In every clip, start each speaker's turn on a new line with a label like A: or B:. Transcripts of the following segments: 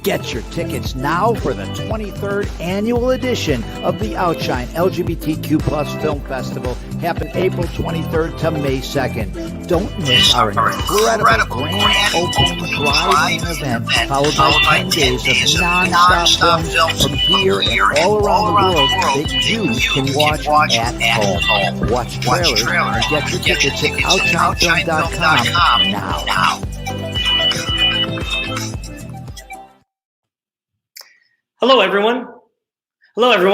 A: Get your tickets now for the 23rd annual edition of the OUTshine LGBTQ Plus Film Festival, happening April 23rd to May 2nd. Don't miss our incredible grand opening drive-in event, followed by 10 days of non-stop films from here and all around the world that you can watch at home. Watch trailers and get your tickets at OUTshineFilm.com now.
B: Hello, everyone,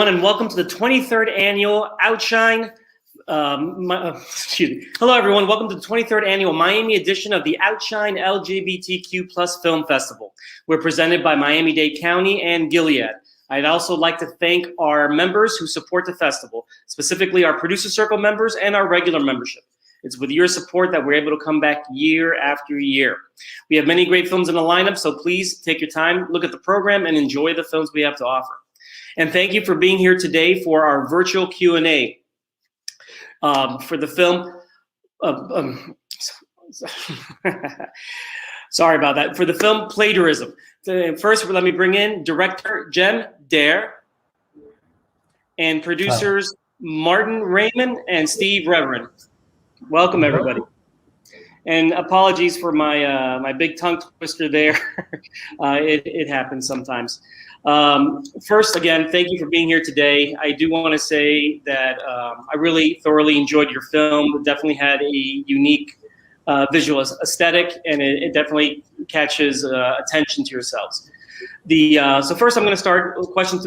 B: and welcome to the 23rd annual OUTshine. Hello, everyone. Welcome to the 23rd annual Miami edition of the OUTshine LGBTQ Plus Film Festival. We're presented by Miami-Dade County and Gilead. I'd also like to thank our members who support the festival, specifically our producer circle members and our regular membership. It's with your support that we're able to come back year after year. We have many great films in the lineup, so please take your time, look at the program, and enjoy the films we have to offer. And thank you for being here today for our virtual Q&A for the film. Sorry about that. For the film Plagiarism. First, let me bring in director Jem Dare and producers Martin Raymond and Steve Reverend. Welcome, everybody. And apologies for my my big tongue twister there. It happens sometimes. First, again, thank you for being here today. I do want to say that I really thoroughly enjoyed your film. It definitely had a unique visual aesthetic, and it definitely catches attention to yourselves. So first, I'm going to start with a question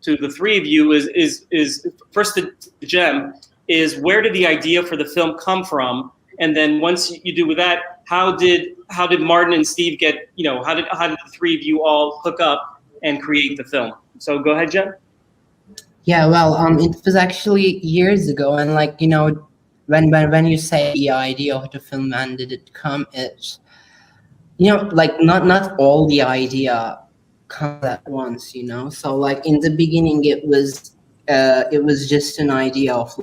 B: to the three of you. Is first to Jem. Is where did the idea for the film come from? And then once you do with that, how did Martin and Steve get, how did the three of you all hook up and create the film? So go ahead, Jen.
C: Yeah, well, it was actually years ago, and when you say the idea of the film, when did it come? It's not all the idea comes at once, So like in the beginning, it was just an idea of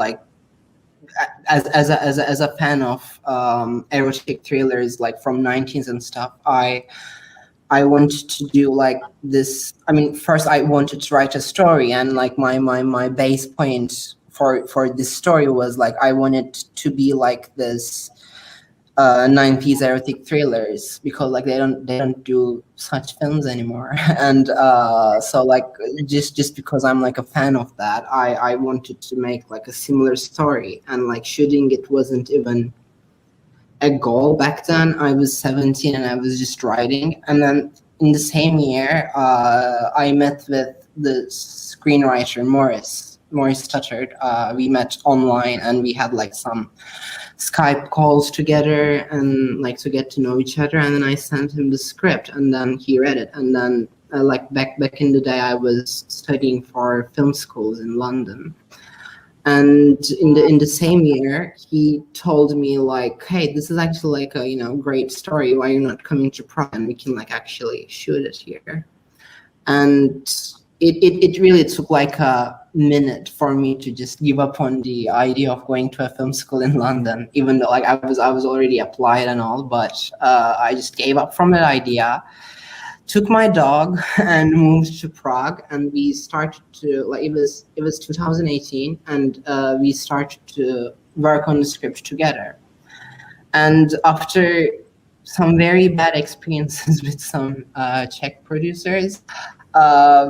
C: as a fan of erotic thrillers from 90s and stuff, I wanted to do this. I mean, first I wanted to write a story, and my base point for this story was I wanted to be like this 90s erotic thrillers, because they don't do such films anymore. And so just because I'm a fan of that, I wanted to make a similar story. And shooting it wasn't even a goal back then. I was 17 and I was just writing. And then in the same year, I met with the screenwriter Maurice Tuttard. We met online, and we had some Skype calls together and to get to know each other. And then I sent him the script, and then he read it. And then back in the day, I was studying for film schools in London. And in the same year, he told me hey, this is actually a great story. Why are you not coming to Prague, and we can actually shoot it here? And it really took a minute for me to just give up on the idea of going to a film school in London, even though I was already applied and all, but I just gave up from that idea, took my dog and moved to Prague, and we started to it was 2018, and we started to work on the script together. And after some very bad experiences with some Czech producers,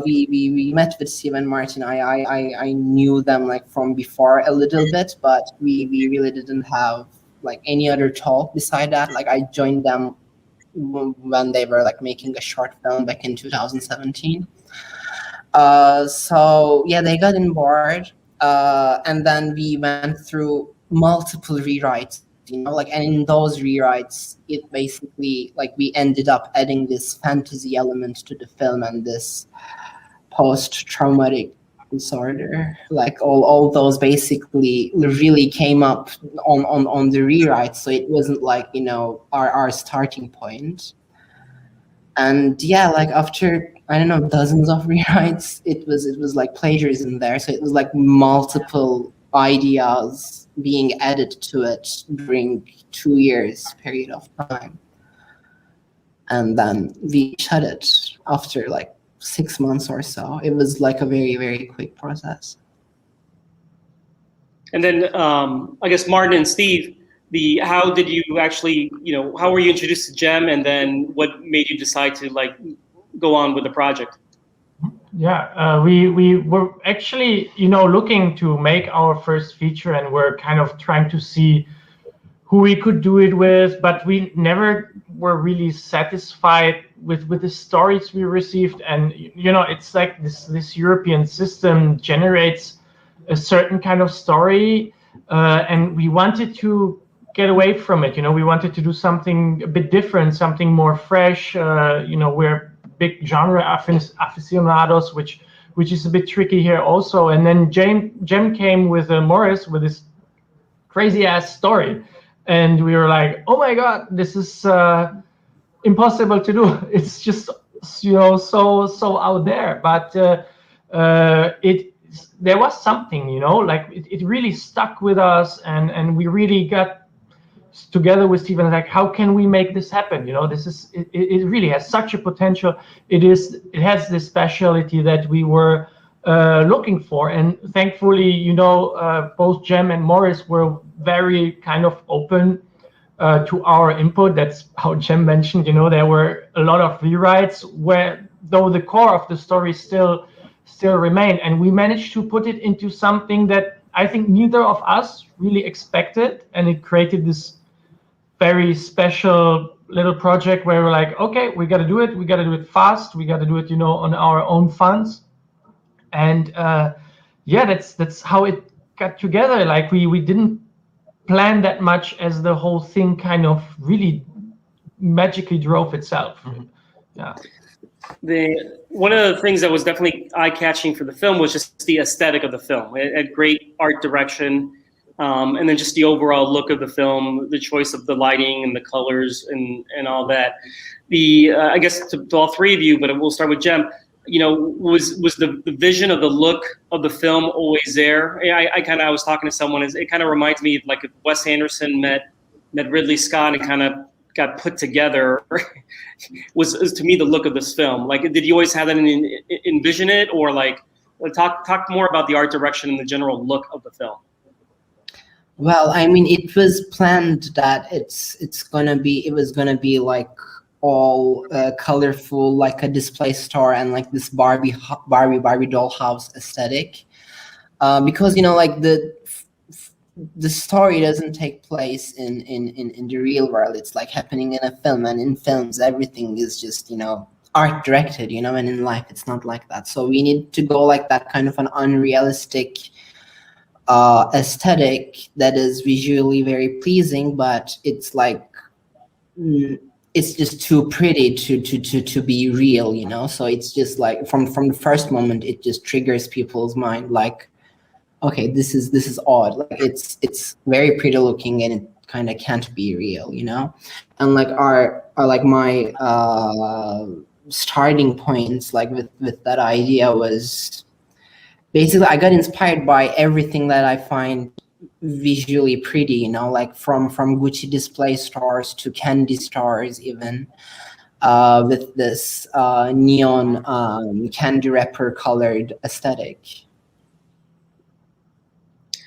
C: we met with Steve and Martin. I knew them from before a little bit, but we really didn't have any other talk beside that. I joined them when they were making a short film back in 2017. So yeah, they got on board, and then we went through multiple rewrites. And in those rewrites, it basically we ended up adding this fantasy element to the film and this post-traumatic disorder. All those basically really came up on the rewrite, so it wasn't our starting point. And yeah, after I don't know dozens of rewrites, it was plagiarism there. So it was multiple ideas being added to it during 2 years period of time, and then we shut it. after like 6 months or so. It was like a very, very quick process.
B: And then I guess Martin and Steve, how did you actually, how were you introduced to Jem, and then what made you decide to like go on with the project?
D: Yeah, we were actually, looking to make our first feature, and we're kind of trying to see who we could do it with, but we never were really satisfied with the stories we received. And it's like this European system generates a certain kind of story, and we wanted to get away from it. We wanted to do something a bit different, something more fresh. We're big genre aficionados, which is a bit tricky here also. And then Jem came with Morris with this crazy ass story, and we were like, oh my god, this is impossible to do. It's just so out there. But there was something, like it really stuck with us, and we really got together with Steven, like, how can we make this happen? It really has such a potential. It has this speciality that we were looking for, and thankfully, both Jem and Morris were very kind of open to our input. That's how Jem mentioned, there were a lot of rewrites where, though the core of the story still remained, and we managed to put it into something that I think neither of us really expected, and it created this very special little project where we're like, okay, we got to do it. We got to do it fast. We got to do it, on our own funds. And that's how it got together. Like we didn't plan that much, as the whole thing kind of really magically drove itself. Mm-hmm. Yeah.
B: One of the things that was definitely eye-catching for the film was just the aesthetic of the film. It had great art direction. And then just the overall look of the film, the choice of the lighting and the colors and all that. I guess to all three of you, but we'll start with Jem. Was the vision of the look of the film always there? I was talking to someone. It kind of reminds me of like if Wes Anderson met Ridley Scott and kind of got put together. was to me the look of this film. Like, did you always have that envision it, or like talk more about the art direction and the general look of the film?
C: Well, I mean, it was planned that it was gonna be like all colorful, like a display store, and like this Barbie dollhouse aesthetic, because like the story doesn't take place in the real world. It's like happening in a film, and in films everything is just art directed, and in life it's not like that. So we need to go like that kind of an unrealistic aesthetic that is visually very pleasing, but it's like it's just too pretty to be real, so it's just like from the first moment it just triggers people's mind, like, okay, this is odd, like it's very pretty looking and it kind of can't be real, and like my starting points like with that idea was basically I got inspired by everything that I find visually pretty, like from Gucci display stores to candy stores, even with this neon candy wrapper colored aesthetic.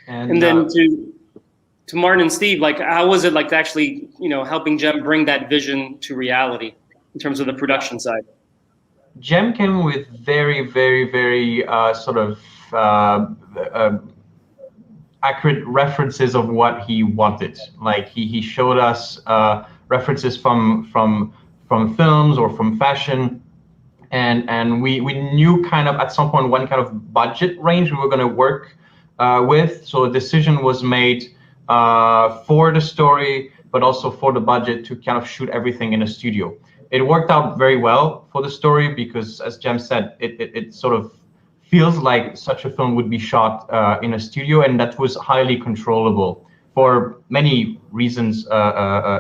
B: And then to Martin and Steve, like, how was it like to actually, helping Jem bring that vision to reality in terms of the production side?
E: Jem came with very, very, very sort of accurate references of what he wanted. Like he showed us references from films or from fashion, and we knew kind of at some point what kind of budget range we were going to work with. So a decision was made for the story, but also for the budget to kind of shoot everything in a studio. It worked out very well for the story because, as Jem said, it sort of feels like such a film would be shot in a studio, and that was highly controllable for many reasons.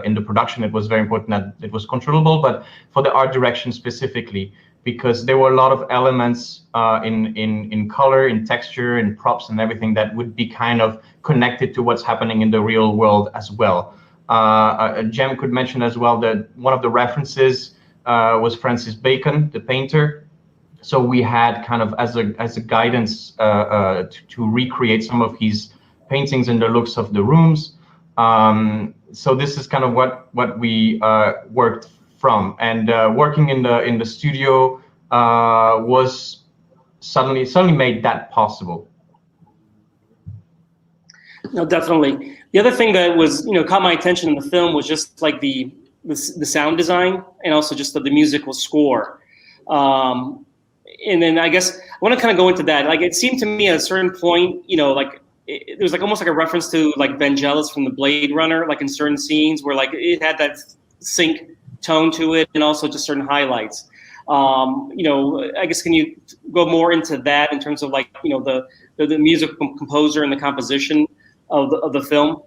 E: In the production, it was very important that it was controllable, but for the art direction specifically, because there were a lot of elements in color, in texture, in props and everything that would be kind of connected to what's happening in the real world as well. Jem could mention as well that one of the references was Francis Bacon, the painter. So we had kind of as a guidance to recreate some of his paintings and the looks of the rooms. So this is kind of what we worked from, and working in the studio was suddenly made that possible.
B: No, definitely. The other thing that was, caught my attention in the film was just like the sound design, and also just the musical score. And then I guess I want to kind of go into that. Like, it seemed to me at a certain point, like it was like almost like a reference to like Vangelis from the Blade Runner, like in certain scenes where like it had that sync tone to it, and also just certain highlights. I guess, can you go more into that in terms of like, the music composer and the composition of the film?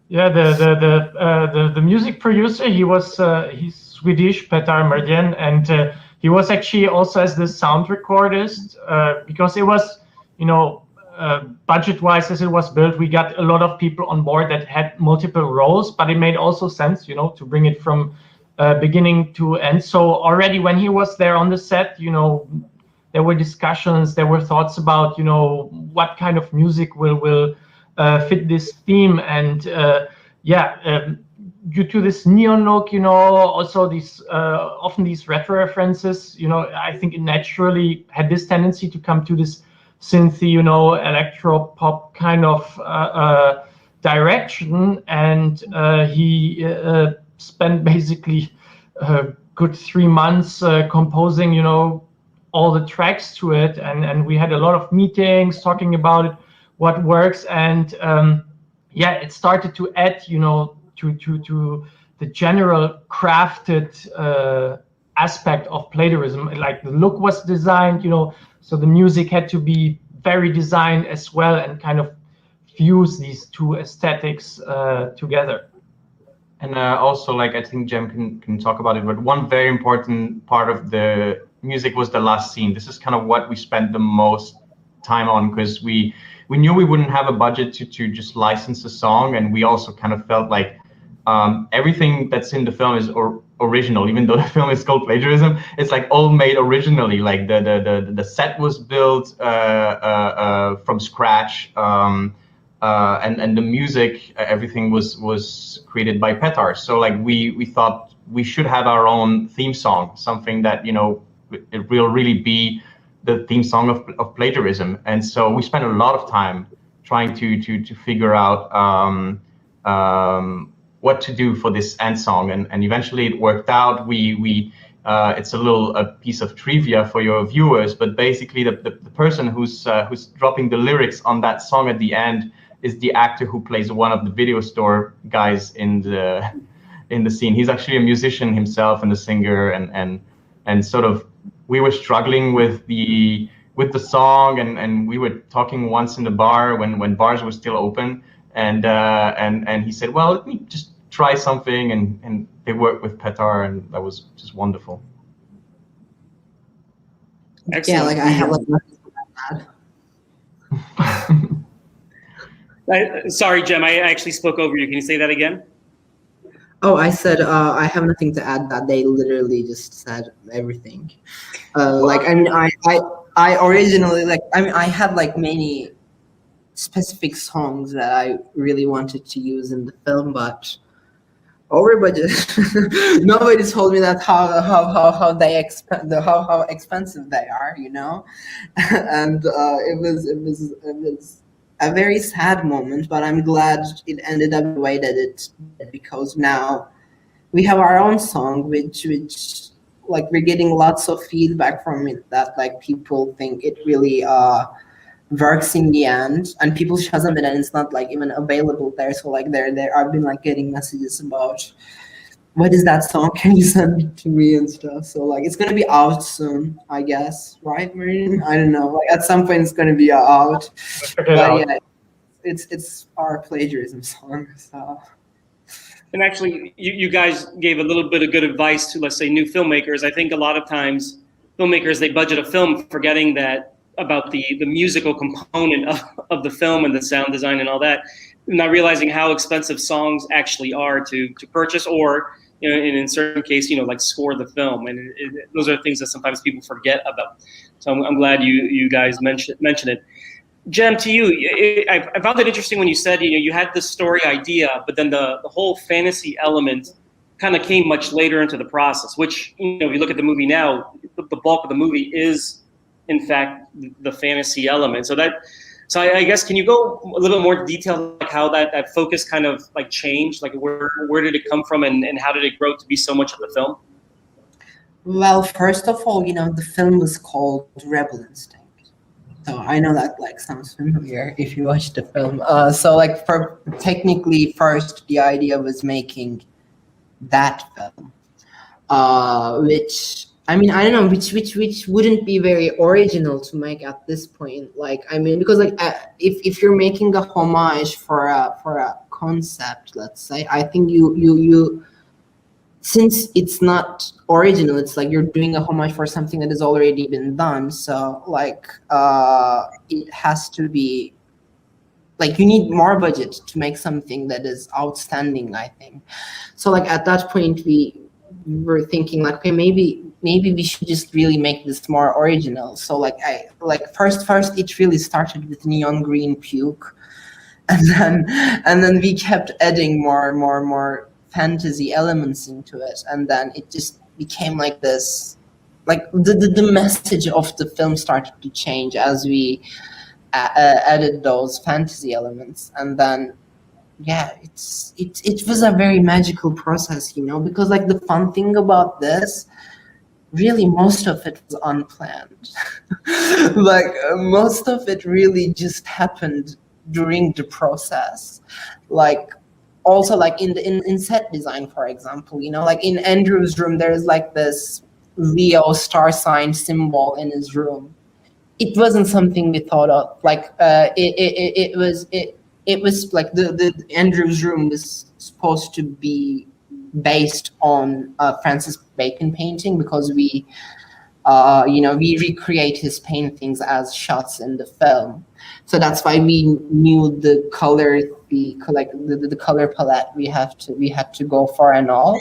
D: Yeah, the music producer, he's Swedish, Petar Merdjan, and he was actually also as the sound recordist, because it was, budget-wise as it was built, we got a lot of people on board that had multiple roles, but it made also sense, to bring it from beginning to end. So already when he was there on the set, there were discussions, there were thoughts about, what kind of music will fit this theme, and due to this neon look, also these often these retro references, I think it naturally had this tendency to come to this synthy, electro pop kind of direction, and he spent basically a good 3 months composing, all the tracks to it, and we had a lot of meetings talking about it, what works, and it started to add, to the general crafted aspect of plagiarism. Like the look was designed, so the music had to be very designed as well, and kind of fuse these two aesthetics together.
E: And also, like, I think Jem can talk about it, but one very important part of the music was the last scene. This is kind of what we spent the most time on, because we knew we wouldn't have a budget to just license a song, and we also kind of felt like everything that's in the film is original, even though the film is called Plagiarism. It's like all made originally. Like the set was built from scratch, and the music, everything was created by Petar. So like we thought we should have our own theme song, something that it will really be the theme song of Plagiarism. And so we spent a lot of time trying to figure out what to do for this end song, and eventually it worked out. We it's a piece of trivia for your viewers, but basically the person who's dropping the lyrics on that song at the end is the actor who plays one of the video store guys in the scene. He's actually a musician himself and a singer, and sort of we were struggling with the song, and we were talking once in the bar when bars were still open, and he said, well, let me just try something, and they worked with Petar, and that was just wonderful.
B: Excellent.
C: Yeah, like I have like nothing to add.
B: Sorry, Jem, I actually spoke over you. Can you say that again?
C: Oh, I said I have nothing to add. That they literally just said everything. Like I mean, I originally I had like many specific songs that I really wanted to use in the film, but over budget. Nobody told me that how expensive they are, and it was a very sad moment, but I'm glad it ended up the way that it did, because now we have our own song, which like we're getting lots of feedback from it that like people think it really works in the end, and people Shazam it, and it's not like even available there. So like there I've been like getting messages about, what is that song? Can you send it to me and stuff? So like it's gonna be out soon, I guess, right, Marine? I don't know. Like at some point it's gonna be out. But yeah, it's our plagiarism song. So.
B: And actually, you guys gave a little bit of good advice to, let's say, new filmmakers. I think a lot of times filmmakers, they budget a film forgetting that about the musical component of the film and the sound design and all that, not realizing how expensive songs actually are to purchase, or and in certain case, like score the film, and those are things that sometimes people forget about. So I'm glad you guys mentioned it. Jem, to you, I found it interesting when you said you had this story idea, but then the whole fantasy element kind of came much later into the process. Which if you look at the movie now, the bulk of the movie is in fact the fantasy element. So I guess, can you go a little bit more detail, like how that focus kind of like changed, like where did it come from, and how did it grow to be so much of the film?
C: Well, first of all, the film was called Rebel Instinct. So I know that like sounds familiar if you watch the film. So like technically first the idea was making that film, which I mean, I don't know, which wouldn't be very original to make at this point. Like, I mean, because like if you're making a homage for a concept, let's say, I think you since it's not original, it's like you're doing a homage for something that has already been done. So like it has to be like you need more budget to make something that is outstanding, I think. So like at that point we were thinking like, okay, maybe we should just really make this more original. So like first it really started with neon green puke, and then we kept adding more fantasy elements into it, and then it just became like this, like the message of the film started to change as we added those fantasy elements. And then yeah, it was a very magical process, because like the fun thing about this, really most of it was unplanned. Like most of it really just happened during the process. Like also like in set design, for example, like in Andrew's room, there's like this Leo star sign symbol in his room. It wasn't something we thought of. Like it was like the Andrew's room was supposed to be based on a Francis Bacon painting, because we recreate his paintings as shots in the film. So that's why we knew the color, the color palette we had to go for and all.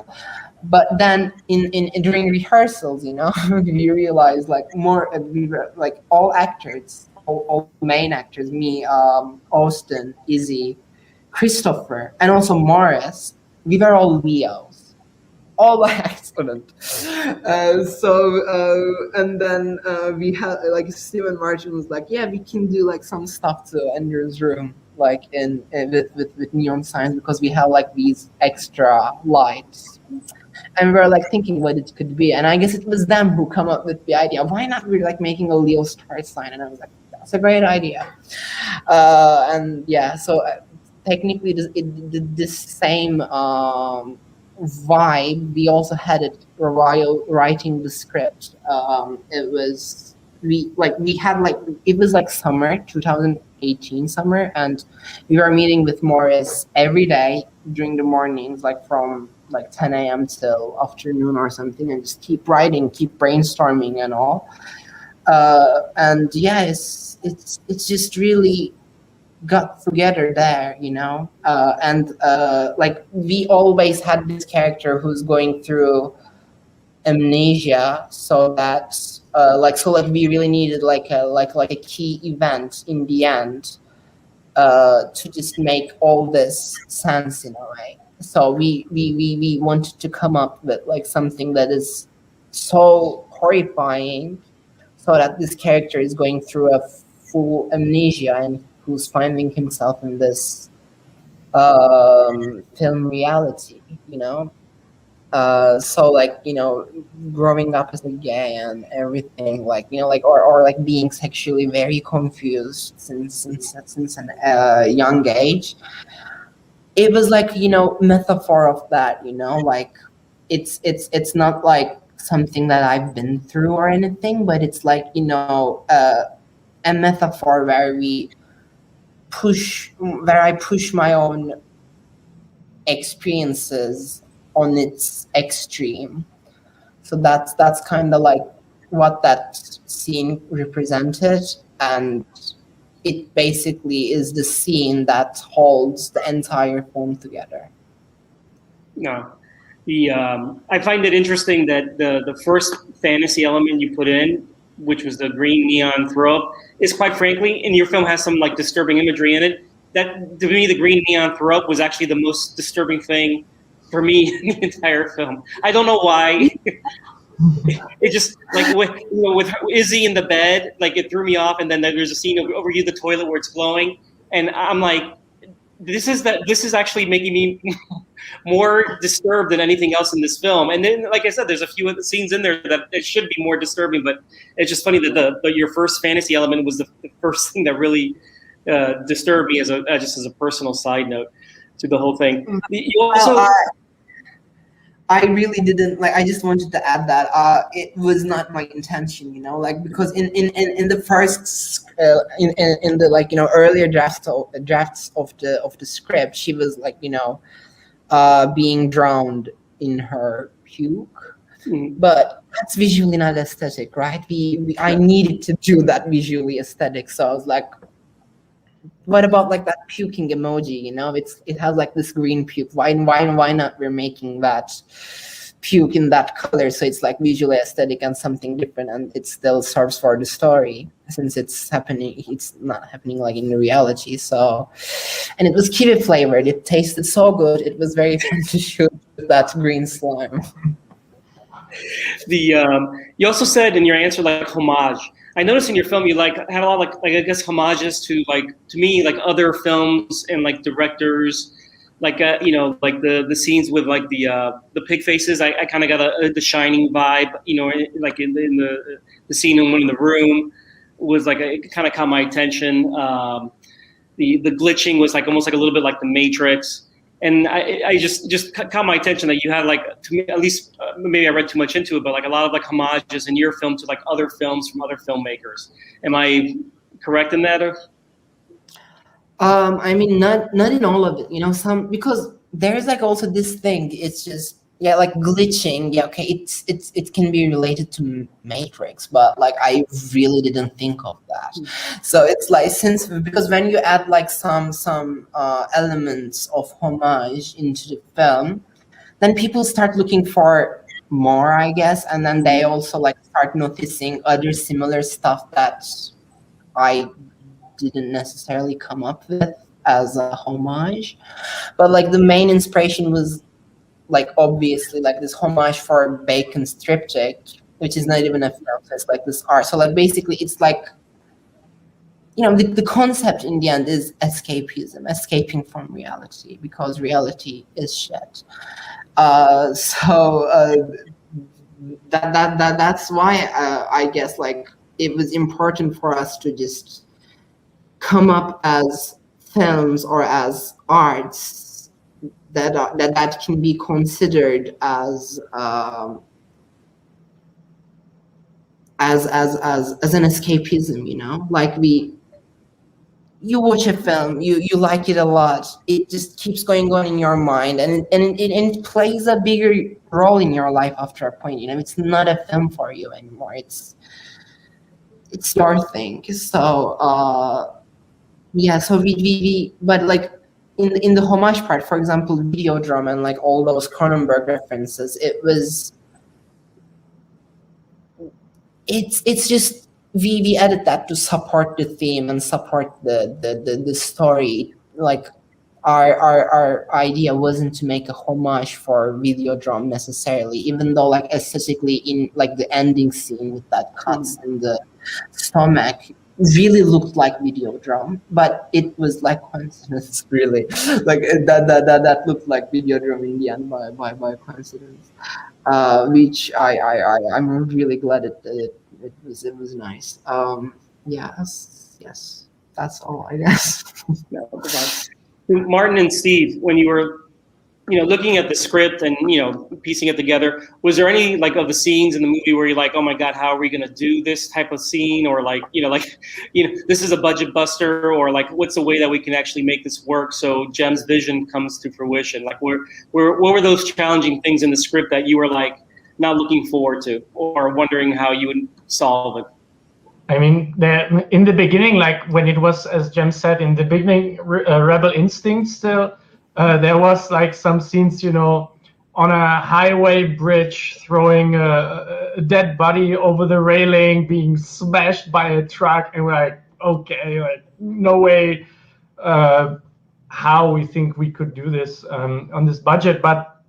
C: But then during rehearsals, we realized like we were like all actors, all main actors, me, Austin, Izzy, Christopher, and also Morris, we were all Leos. All by accident. And then we had like Stephen Martin was like, yeah, we can do like some stuff to Andrew's room, like with neon signs, because we have like these extra lights. And we were like thinking what it could be, and I guess it was them who come up with the idea. Why not we're like making a Leo star sign? And I was like, that's a great idea. And yeah, so technically this same vibe we also had it while writing the script. It was it was like summer 2018 summer, and we were meeting with Morris every day during the mornings, like from like 10 a.m. till afternoon or something, and just keep writing, keep brainstorming and all. And yeah, it's just really got together there, and like we always had this character who's going through amnesia, so that we really needed like a key event in the end to just make all this sense in a way. So we wanted to come up with like something that is so horrifying, so that this character is going through a full amnesia and who's finding himself in this film reality, so like growing up as a gay and everything, like or like being sexually very confused since an young age. It was like metaphor of that, like it's not like something that I've been through or anything, but it's like a metaphor where I push my own experiences on its extreme. So that's kind of like what that scene represented, and it basically is the scene that holds the entire film together.
B: No, I find it interesting that the first fantasy element you put in, which was the green neon throw up, is quite frankly, in your film has some like disturbing imagery in it. That to me, the green neon throw up was actually the most disturbing thing for me in the entire film. I don't know why. It just like with Izzy in the bed, like it threw me off. And then there's a scene over you the toilet where it's glowing, and I'm like, this is actually making me more disturbed than anything else in this film. And then, like I said, there's a few of the scenes in there that it should be more disturbing, but it's just funny that your first fantasy element was the first thing that really disturbed me just as a personal side note to the whole thing. You also.
C: I really didn't like. I just wanted to add that it was not my intention, like because in the first in the like earlier drafts of the script, she was like being drowned in her puke, but that's visually not aesthetic, right? I needed to do that visually aesthetic, so I was like, what about like that puking emoji? It has like this green puke. Why not we're making that puke in that color so it's like visually aesthetic and something different, and it still serves for the story since it's not happening like in reality. So, and it was kiwi flavored. It tasted so good. It was very fun to shoot with that green slime.
B: You also said in your answer like homage. I noticed in your film you had a lot of like I guess homages to me other films and like directors, like like the scenes with like the pig faces. I kind of got the Shining vibe, like in the scene in the room was like it kind of caught my attention. The glitching was like almost like a little bit like the Matrix. And I just caught my attention that you had like, to me, at least maybe I read too much into it, but like a lot of like homages in your film to like other films from other filmmakers. Am I correct in that?
C: I mean, not in all of it, some, because there's like also this thing. It's just like glitching. Yeah, okay, it can be related to Matrix, but like I really didn't think of that. So it's like because when you add like some elements of homage into the film, then people start looking for more, I guess, and then they also like start noticing other similar stuff that I didn't necessarily come up with as a homage. But like the main inspiration was like obviously like this homage for Bacon's triptych, which is not even a film, so it's like this art. So like basically it's like, the concept in the end is escapism, escaping from reality, because reality is shit. That's why I guess like it was important for us to just come up as films or as arts that can be considered as an escapism, like you watch a film, you like it a lot, it just keeps going on in your mind, and it plays a bigger role in your life after a point. It's not a film for you anymore, it's your thing. So so we but like in the homage part, for example, Videodrome and like all those Cronenberg references, it's just we added that to support the theme and support the story. Like our idea wasn't to make a homage for Videodrome necessarily, even though like aesthetically in like the ending scene with that cuts in the stomach really looked like Videodrome, but it was like coincidence, really. Like that looked like Videodrome in the end by coincidence, which I'm really glad it was nice. Yes, that's all, I guess.
B: Martin and Steve, when you were looking at the script and piecing it together, was there any like of the scenes in the movie where you're like, oh my god, how are we going to do this type of scene, or like this is a budget buster, or like what's the way that we can actually make this work so Jem's vision comes to fruition? Like what were those challenging things in the script that you were like not looking forward to or wondering how you would solve it?
D: I mean, in the beginning, like when it was, as Jem said, in the beginning, Rebel Instinct still, there was like some scenes, on a highway bridge, throwing a dead body over the railing, being smashed by a truck, and we're like, okay, like no way. How we think we could do this on this budget, but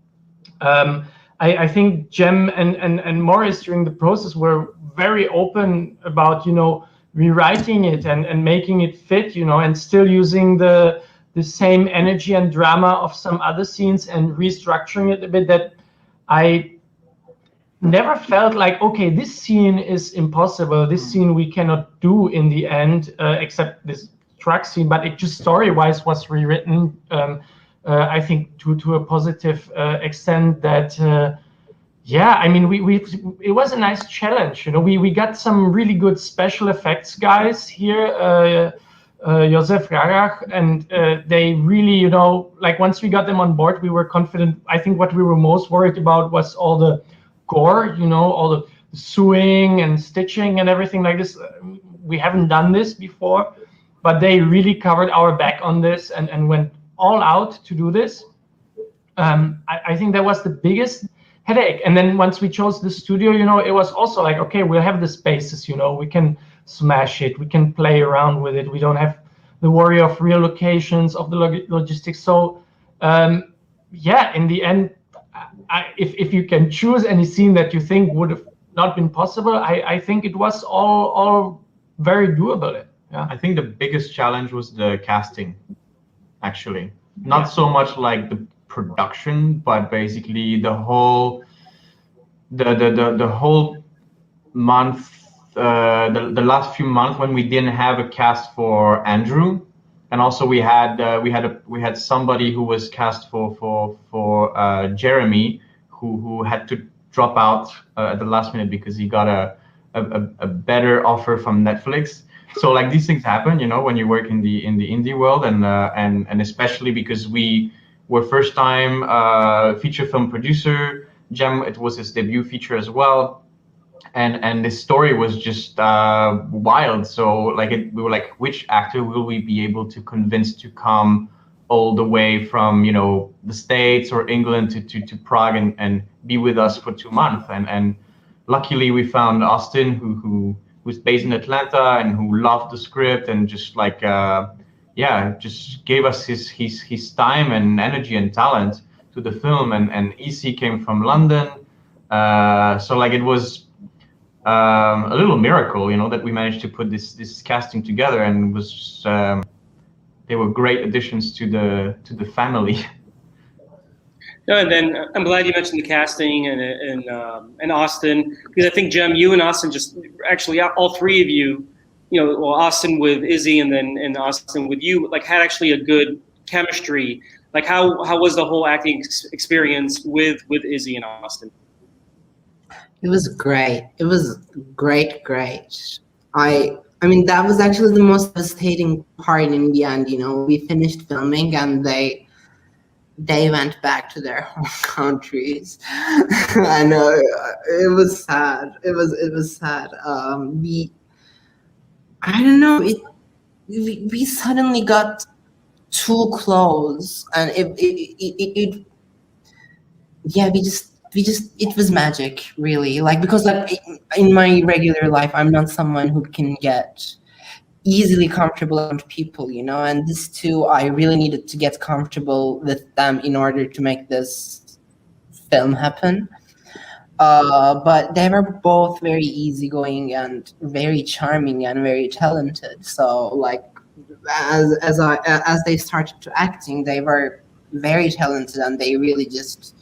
D: I think Jem and Morris during the process were very open about, you know, rewriting it and making it fit, you know, and still using the same energy and drama of some other scenes and restructuring it a bit, that I never felt like, okay, this scene is impossible, this scene we cannot do in the end, except this truck scene, but it just story-wise was rewritten, I think to a positive extent that, yeah, I mean, it was a nice challenge, you know. We got some really good special effects guys here, Josef Rarach, and they really, you know, like once we got them on board, we were confident. I think what we were most worried about was all the gore, you know, all the sewing and stitching and everything like this. We haven't done this before, but they really covered our back on this and went all out to do this. I think that was the biggest headache. And then once we chose the studio, you know, it was also like, okay, we'll have the spaces, you know, we can smash it, we can play around with it, we don't have the worry of real locations, of the logistics. So yeah, in the end, if you can choose any scene that you think would have not been possible, I think it was all very doable. Yeah.
E: I think the biggest challenge was the casting, actually. Not so much like the production, but basically the whole whole month, the last few months when we didn't have a cast for Andrew, and also we had somebody who was cast for Jeremy, who had to drop out at the last minute because he got a better offer from Netflix. So like these things happen, you know, when you work in the indie world, and especially because we were first time feature film producer. Jem, it was his debut feature as well, and this story was just wild. So like we were like, which actor will we be able to convince to come all the way from, you know, the States or England to Prague and be with us for 2 months, and luckily we found Austin who's based in Atlanta and who loved the script and just like yeah, just gave us his time and energy and talent to the film, and EC came from London, so like it was a little miracle, you know, that we managed to put this casting together, and it was just, they were great additions to the family.
B: No, and then I'm glad you mentioned the casting and Austin, because I think, Jem, you and Austin, just actually all three of you, you know, well, Austin with Izzy and Austin with you, like had actually a good chemistry. Like how was the whole acting experience with Izzy and Austin?
C: It was great. It was great. I mean, that was actually the most devastating part in the end, you know. We finished filming and they went back to their home countries. I know, it was sad. It was sad. I don't know, we suddenly got too close, and yeah, we just it was magic, really. Like, because like in my regular life, I'm not someone who can get easily comfortable around people, you know, and this too, I really needed to get comfortable with them in order to make this film happen. But they were both very easygoing and very charming and very talented. So like as they started to acting, they were very talented and they really just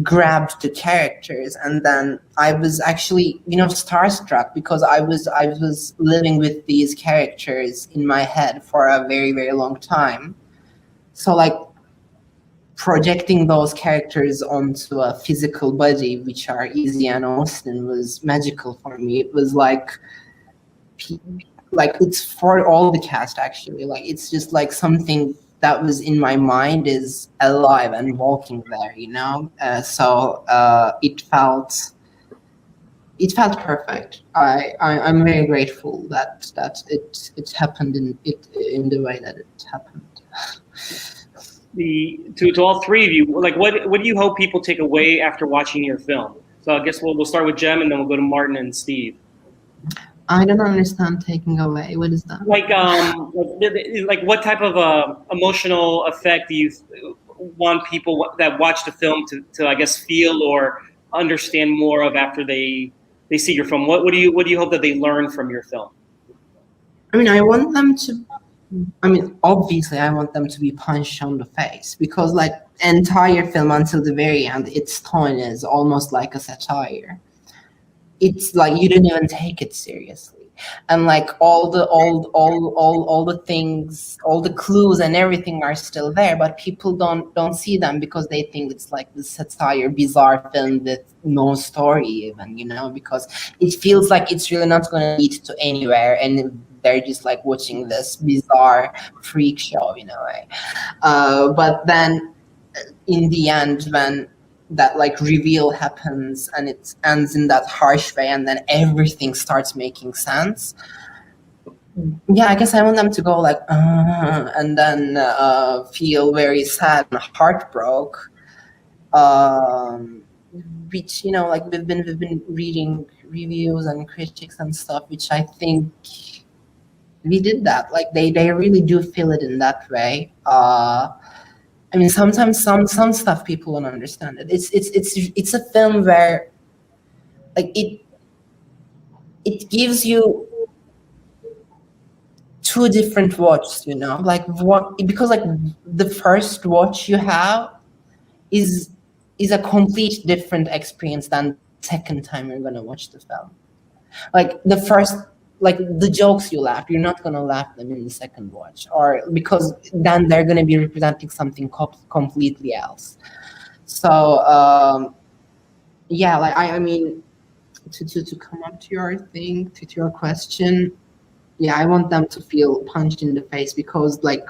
C: grabbed the characters. And then I was actually, you know, starstruck, because I was living with these characters in my head for a very, very long time. So like projecting those characters onto a physical body, which are Izzy and Austin, was magical for me. It was like it's for all the cast, actually. Like, it's just like something that was in my mind is alive and walking there, you know. So it felt perfect. I'm very grateful that it happened in the way that it happened.
B: to all three of you, like what do you hope people take away after watching your film? So I guess we'll start with Jem, and then we'll go to Martin and Steve.
C: I don't understand taking away. What is that?
B: Like what type of emotional effect do you want people that watch the film to I guess feel or understand more of after they see your film? What do you hope that they learn from your film?
C: I mean, I want them to. I mean, obviously, I want them to be punched on the face, because like entire film until the very end, its tone is almost like a satire. It's like you didn't even take it seriously, and like all the things, all the clues and everything are still there, but people don't see them because they think it's like this satire, bizarre film with no story even, you know, because it feels like it's really not going to lead to anywhere, and they're just like watching this bizarre freak show, you know. But then in the end, when that like reveal happens and it ends in that harsh way, and then everything starts making sense. Yeah, I guess I want them to go like, and then feel very sad and heartbroken. Which, you know, like we've been reading reviews and critics and stuff, which I think we did that. Like they really do feel it in that way. I mean, sometimes some stuff people don't understand it. It's a film where, like it gives you two different watches, you know, like what, because like the first watch you have is a complete different experience than the second time you're gonna watch the film. Like the first, like the jokes you laugh, you're not gonna laugh them in the second watch, or because then they're gonna be representing something completely else. So yeah, like I mean, to come up to your thing, to your question, yeah, I want them to feel punched in the face, because like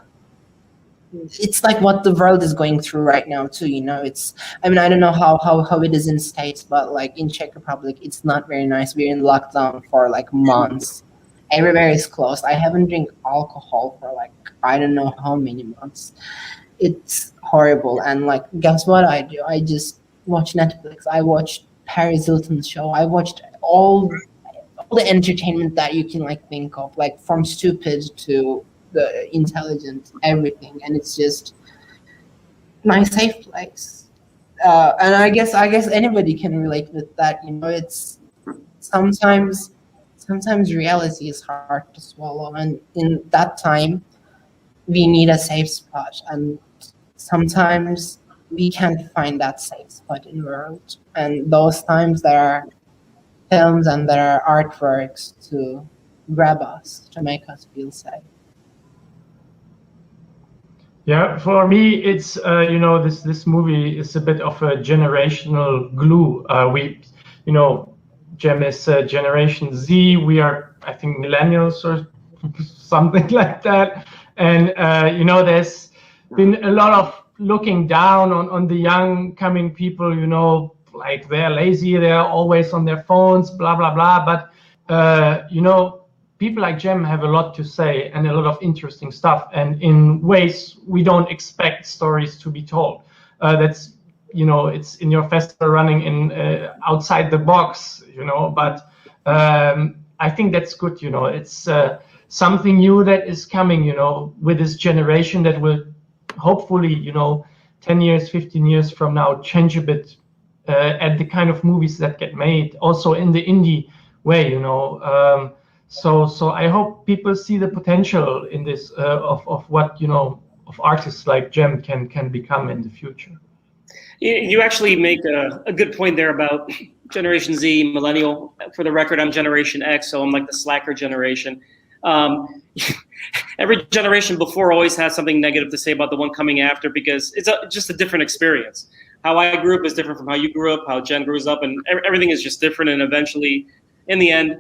C: it's like what the world is going through right now too, you know. It's, I mean, I don't know how it is in States, but like in Czech Republic, it's not very nice. We're in lockdown for like months. Everywhere is closed. I haven't drank alcohol for like, I don't know how many months. It's horrible. And like, guess what I do? I just watch Netflix. I watched Paris Hilton's show. I watched all the entertainment that you can like think of, like from stupid to the intelligent, everything, and it's just my safe place. And I guess anybody can relate with that, you know. It's sometimes reality is hard to swallow, and in that time we need a safe spot, and sometimes we can't find that safe spot in the world, and those times there are films and there are artworks to grab us, to make us feel safe.
D: Yeah, for me, it's you know, this movie is a bit of a generational glue. You know, Jem is Generation Z. We are, I think, millennials or something like that. And you know, there's been a lot of looking down on the young coming people. You know, like they're lazy, they're always on their phones, blah blah blah. But you know, people like Jem have a lot to say and a lot of interesting stuff, and in ways we don't expect stories to be told. That's, you know, it's in your festival running in outside the box, you know, but I think that's good, you know. It's something new that is coming, you know, with this generation that will hopefully, you know, 10 years, 15 years from now change a bit at the kind of movies that get made, also in the indie way, you know. So I hope people see the potential in this of what, you know, of artists like Jem can become in the future.
B: You actually make a good point there about Generation Z, millennial. For the record, I'm Generation X, so I'm like the slacker generation. Every generation before always has something negative to say about the one coming after, because it's just a different experience. How I grew up is different from how you grew up, how Jen grew up, and everything is just different. And eventually, in the end,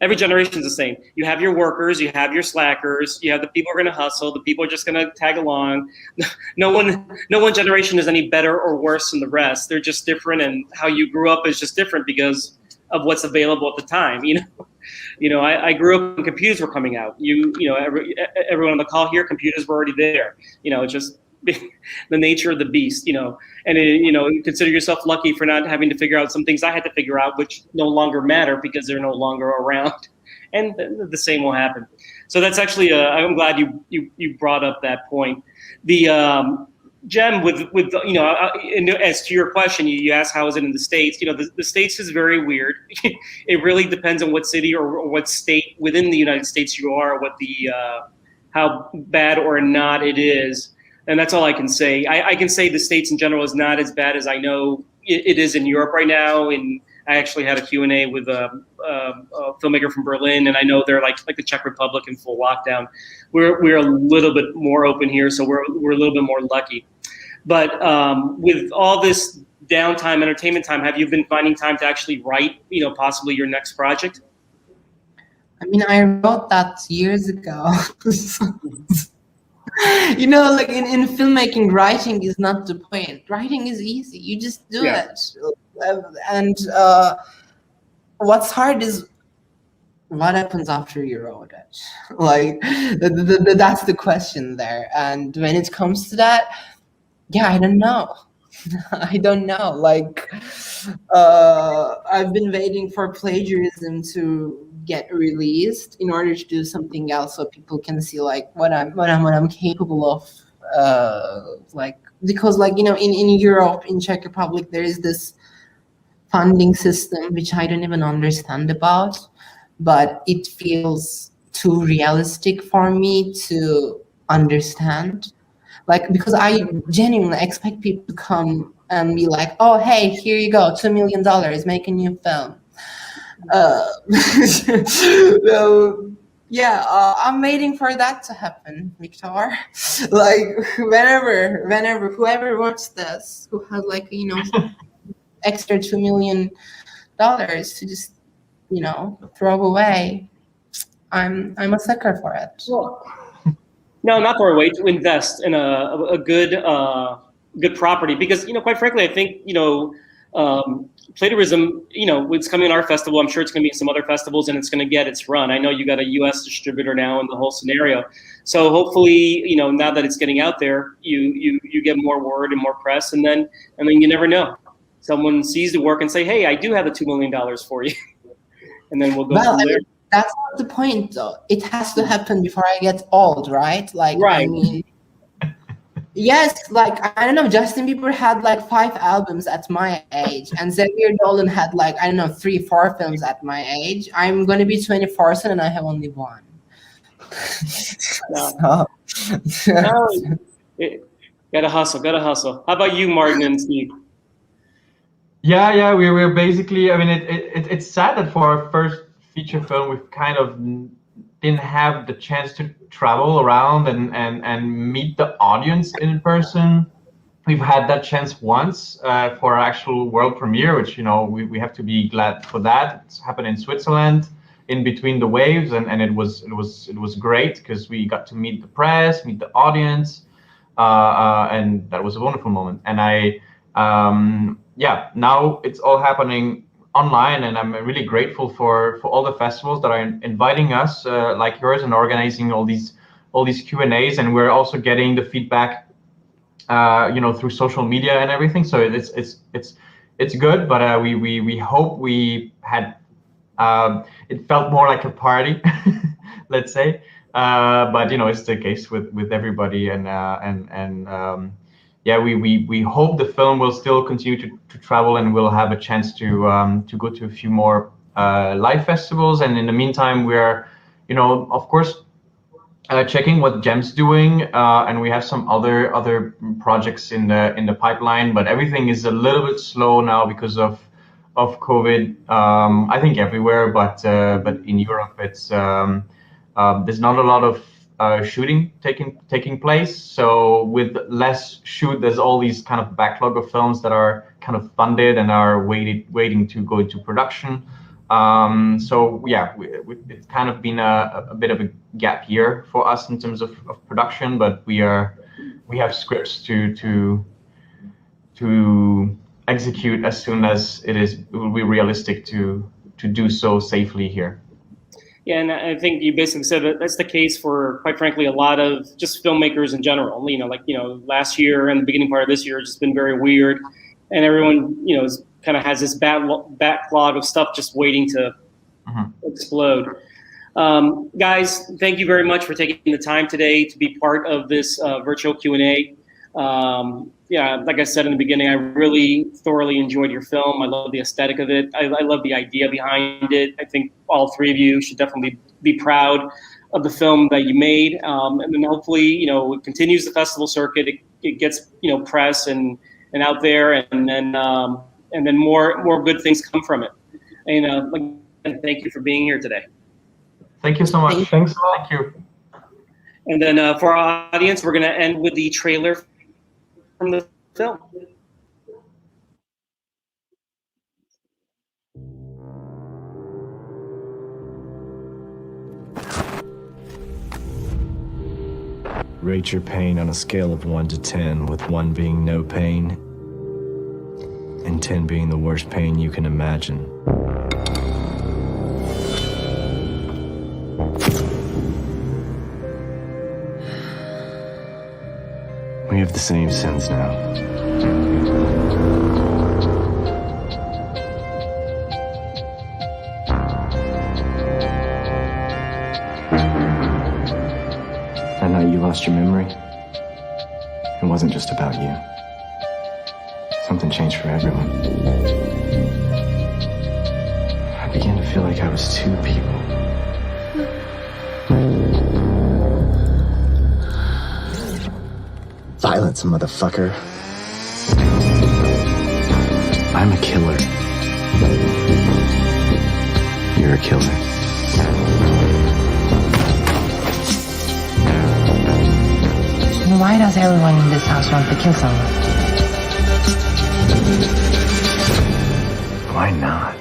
B: every generation is the same. You have your workers, you have your slackers, you have the people who are going to hustle, the people are just going to tag along. No one generation is any better or worse than the rest. They're just different, and how you grew up is just different because of what's available at the time. You know, I grew up when computers were coming out. You know, everyone on the call here, computers were already there. You know, just the nature of the beast, and you consider yourself lucky for not having to figure out some things I had to figure out, which no longer matter because they're no longer around, and the same will happen. So that's actually, I'm glad you brought up that point. The Jem, with as to your question, you asked how is it in the States? The States is very weird. It really depends on what city or what state within the United States you are, what the how bad or not it is. And that's all I can say. I can say the States in general is not as bad as I know it is in Europe right now. And I actually had a Q&A with a filmmaker from Berlin, and I know they're like the Czech Republic in full lockdown. We're a little bit more open here, so we're a little bit more lucky. But with all this downtime, entertainment time, have you been finding time to actually write, possibly your next project?
C: I mean, I wrote that years ago. Like in filmmaking, writing is not the point. Writing is easy. You just do it. And what's hard is what happens after you wrote it. Like, that's the question there. And when it comes to that, I don't know. I don't know. Like, I've been waiting for Plagiarism to get released in order to do something else, so people can see like what I'm capable of. Because in Europe, in Czech Republic, there is this funding system which I don't even understand about, but it feels too realistic for me to understand. Like, because I genuinely expect people to come and be like, oh, hey, here you go, $2 million, make a new film. I'm waiting for that to happen, Victor. Like, whenever, whoever wants this, who has like, extra $2 million to just, throw away, I'm a sucker for it.
B: Well, no, not for a way to invest in a good property, because quite frankly, I think Plagiarism, it's coming to our festival. I'm sure it's going to be in some other festivals, and it's going to get its run. I know you got a U.S. distributor now in the whole scenario, so hopefully, now that it's getting out there, you get more word and more press, and then you never know, someone sees the work and say, hey, I do have the $2 million for you, and then we'll go from there.
C: That's not the point, though. It has to happen before I get old, right? Like, right. I mean, yes, like, I don't know, Justin Bieber had like 5 albums at my age, and Xavier Dolan had like, I don't know, 3-4 films at my age. I'm going to be 24 soon, and I have only 1.
B: No. Gotta hustle. How about you, Martin and Steve?
E: Yeah, we're basically, I mean, it's sad that for our first feature film, we've kind of didn't have the chance to travel around and meet the audience in person. We've had that chance once for our actual world premiere, which we have to be glad for that. It's happened in Switzerland, in between the waves, and it was great because we got to meet the press, meet the audience, and that was a wonderful moment. And now it's all happening online, and I'm really grateful for all the festivals that are inviting us, like yours, and organizing all these Q&As, and we're also getting the feedback, through social media and everything. So it's good, but we hope we had it felt more like a party, let's say. But it's the case with everybody, we hope the film will still continue to travel, and we'll have a chance to go to a few more live festivals. And in the meantime, we're, of course, checking what Jem's doing, and we have some other projects in the pipeline. But everything is a little bit slow now because of COVID. I think everywhere, but in Europe, it's there's not a lot of shooting taking place. So with less shoot, there's all these kind of backlog of films that are kind of funded and are waiting to go into production. It's kind of been a bit of a gap year for us in terms of production, but we have scripts to execute as soon as it will be realistic to do so safely here.
B: Yeah, and I think you basically said that that's the case for, quite frankly, a lot of just filmmakers in general. Last year and the beginning part of this year has just been very weird, and everyone, kind of has this backlog of stuff just waiting to explode. Guys, thank you very much for taking the time today to be part of this virtual Q&A. Yeah, like I said in the beginning, I really thoroughly enjoyed your film. I love the aesthetic of it. I love the idea behind it. I think all three of you should definitely be proud of the film that you made. And then hopefully, it continues the festival circuit. It gets, press and out there, and then more good things come from it. And thank you for being here today.
E: Thank you so much.
D: Thanks a lot.
E: Thank you.
B: And then for our audience, we're going to end with the trailer from the film.
F: Rate your pain on a scale of 1 to 10, with 1 being no pain and 10 being the worst pain you can imagine. We have the same sins now. That night you lost your memory, it wasn't just about you. Something changed for everyone. I began to feel like I was two people. Violence, motherfucker. I'm a killer. You're a killer.
G: Why does everyone in this house want to kill someone?
F: Why not?